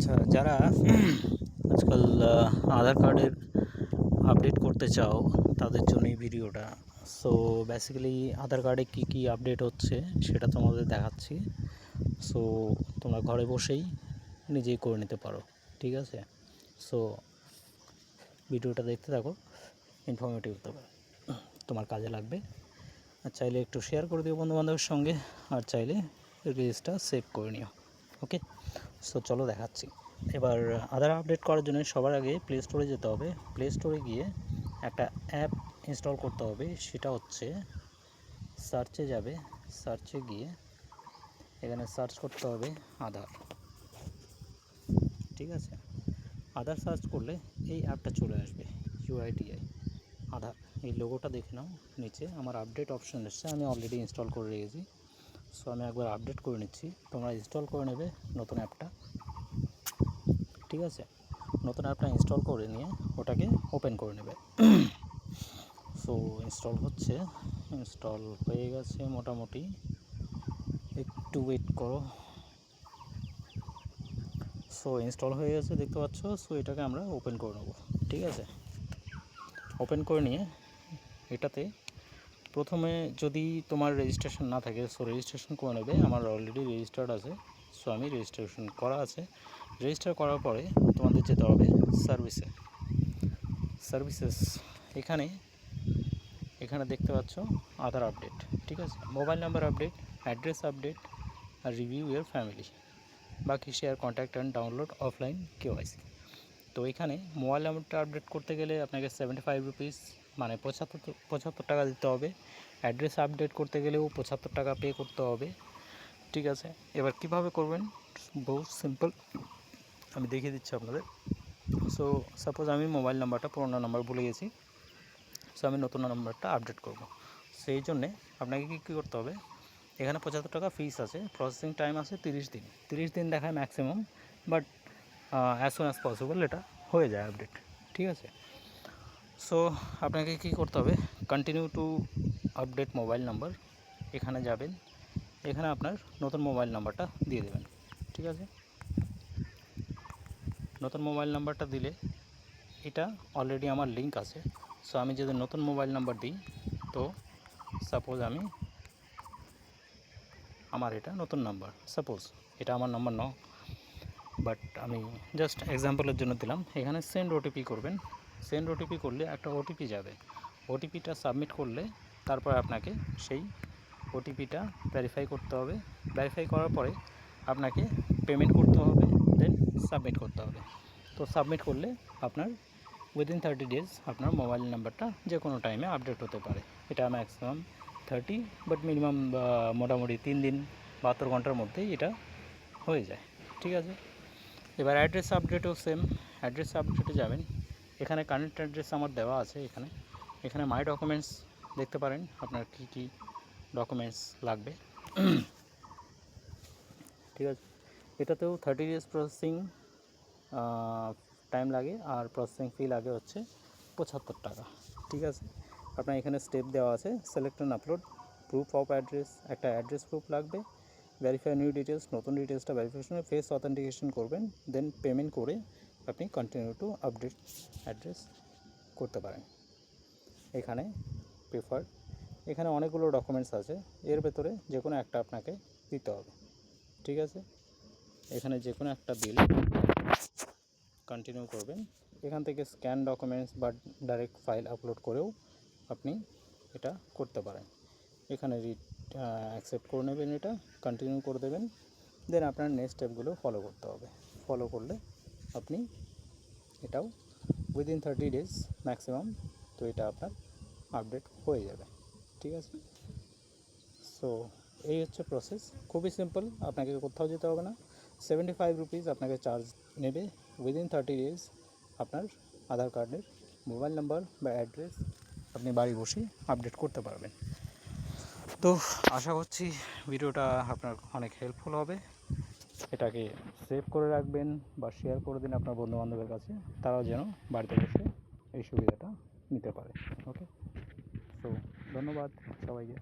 আচ্ছা, যারা আজকাল আধার কার্ডের আপডেট করতে চাও তাদের জন্য এই ভিডিওটা। সো বেসিক্যালি আধার কার্ডে কী কী আপডেট হচ্ছে সেটা তোমাদের দেখাচ্ছি। সো তোমরা ঘরে বসেই নিজেই করে নিতে পারো, ঠিক আছে? সো ভিডিওটা দেখতে থাকো, ইনফরমেটিভ তোমার কাজে লাগবে। আর চাইলে একটু শেয়ার করে দিও বন্ধুবান্ধবের সঙ্গে, আর চাইলে রিলসটা সেভ করে নিও। ওকে, সো চলো দেখাচ্ছি। এবার আধার আপডেট করার জন্য সবার আগে প্লে স্টোরে যেতে হবে। প্লে স্টোরে গিয়ে একটা অ্যাপ ইনস্টল করতে হবে, সেটা হচ্ছে সার্চে যাবে। সার্চে গিয়ে এখানে সার্চ করতে হবে আধার, ঠিক আছে? আধার সার্চ করলে এই অ্যাপটা চলে আসবে, ইউআইডিআই আধার। এই লোগোটা দেখে নাও, নিচে আমার আপডেট অপশন এসছে, আমি অলরেডি ইনস্টল করে রেখেছি। সো আমি একবার আপডেট করে নিচ্ছি, তোমরা ইনস্টল করে নেবে নতুন অ্যাপটা, ঠিক আছে? নতুন অ্যাপটা ইনস্টল করে নিয়ে ওটাকে ওপেন করে নেবে। সো ইনস্টল হচ্ছে, ইনস্টল হয়ে গেছে মোটামুটি, একটু ওয়েট করো। সো ইনস্টল হয়ে গেছে দেখতে পাচ্ছ। সো এটাকে আমরা ওপেন করে নেব, ঠিক আছে? ওপেন করে নিয়ে এটাতে প্রথমে যদি তোমার রেজিস্ট্রেশন না থাকে, সো রেজিস্ট্রেশন করে নেবে। আমার অলরেডি রেজিস্টার্ড আছে, সো আমি রেজিস্ট্রেশন করা আছে। রেজিস্টার করার পরে তোমাদের যেতে হবে সার্ভিসেস। এখানে দেখতে পাচ্ছ আধার আপডেট, ঠিক আছে? Mobile number update, address update, আর রিভিউ ইয়ার ফ্যামিলি, বাকি share contact and download offline KYC. তো এখানে মোবাইল নাম্বারটা আপডেট করতে গেলে আপনাকে 75 রুপিস, মানে 75 টাকা দিতে হবে। অ্যাড্রেস আপডেট করতে গেলেও 75 টাকা পে করতে হবে, ঠিক আছে? এবার কিভাবে করবেন, বহু সিম্পল, আমি দেখিয়ে দিচ্ছি আপনাদের। সো সাপোজ আমি মোবাইল নাম্বারটা, পুরোনো নাম্বার ভুলে গেছি, সো আমি নতুন নাম্বারটা আপডেট করব। সেই জন্যে আপনাকে কী করতে হবে, এখানে 75 টাকা ফিস আছে, প্রসেসিং টাইম আছে 30 দিন। 30 দিন দেখায় maximum, but as soon as possible এটা হয়ে যায় আপডেট, ঠিক আছে? সো আপনাকে কী করতে হবে, continue to update mobile number, এখানে যাবেন। এখানে আপনার নতুন মোবাইল নাম্বারটা দিয়ে দেবেন, ঠিক আছে? নতুন মোবাইল নাম্বারটা দিলে, এটা অলরেডি আমার লিঙ্ক আছে। সো আমি যদি নতুন মোবাইল নাম্বার দিই, তো সাপোজ আমার এটা নতুন নাম্বার, সাপোজ এটা আমার নাম্বার ন, বাট আমি জাস্ট এক্সাম্পলের জন্য দিলাম। এখানে সেন্ড ওটিপি করবেন। সেন্ড ওটিপি করলে একটা ওটিপি যাবে। ওটিপিটা সাবমিট করলে তারপর আপনাকে সেই ওটিপিটা ভেরিফাই করতে হবে। ভেরিফাই করার পরে আপনাকে পেমেন্ট করতে হবে, দেন সাবমিট করতে হবে। তো সাবমিট করলে আপনার উইদিন 30 ডেজ আপনার মোবাইল নাম্বারটা যে কোনো টাইমে আপডেট হতে পারে। এটা ম্যাক্সিমাম 30, বাট মিনিমাম মোটামুটি 3 দিন 72 ঘন্টার মধ্যেই এটা হয়ে যায়, ঠিক আছে? এবার অ্যাড্রেস আপডেটও সেম। অ্যাড্রেস আপডেটে যাবেন, এখানে কারেন্ট অ্যাড্রেস আমার দেওয়া আছে। এখানে মাই ডকুমেন্টস দেখতে পারেন, আপনার কী কী ডকুমেন্টস লাগবে, ঠিক আছে? এটাতেও 30 ডেজ প্রসেসিং টাইম লাগে, আর প্রসেসিং ফি লাগে হচ্ছে 75 টাকা, ঠিক আছে? আপনার এখানে স্টেপ দেওয়া আছে, select and upload proof of address, একটা অ্যাড্রেস প্রুফ লাগবে। ভেরিফাই নিউ ডিটেলস, নতুন ডিটেলসটা ভেরিফিকেশনে ফেস অথেন্টিকেশন করবেন, দেন পেমেন্ট করে আপনি কন্টিনিউ টু আপডেট অ্যাড্রেস করতে পারেন। এখানে প্রেফার্ড, এখানে অনেকগুলো ডকুমেন্টস আছে, এর ভেতরে যে কোনো একটা আপনাকে দিতে হবে, ঠিক আছে? এখানে যে কোনো একটা দিলে কন্টিনিউ করবেন। এখান থেকে স্ক্যান ডকুমেন্টস বা ডাইরেক্ট ফাইল আপলোড করেও আপনি এটা করতে পারেন। এখানে অ্যাকসেপ্ট করে নেবেন, এটা কন্টিনিউ করে দেবেন, দেন আপনার নেক্সট স্টেপগুলো ফলো করতে হবে। ফলো করলে আপনি এটাও উইদিন 30 ডেজ ম্যাক্সিমাম, তো এটা আপনার আপডেট হয়ে যাবে, ঠিক আছে? সো এই হচ্ছে প্রসেস, খুবই সিম্পল, আপনাকে কোথাও যেতে হবে না। 75 রুপিস আপনাকে চার্জ নেবে। উইদিন 30 ডেজ আপনার আধার কার্ডের মোবাইল নাম্বার বা অ্যাড্রেস আপনি বাড়ি বসে আপডেট করতে পারবেন। তো আশা করছি ভিডিওটা আপনার অনেক হেল্পফুল হবে। এটাকে সেভ করে রাখবেন বা শেয়ার করে দিন আপনার বন্ধুবান্ধবের কাছে, তারাও যেন বাড়িতে বসে এই সুবিধাটা নিতে পারে। ওকে, তো ধন্যবাদ সবাইকে।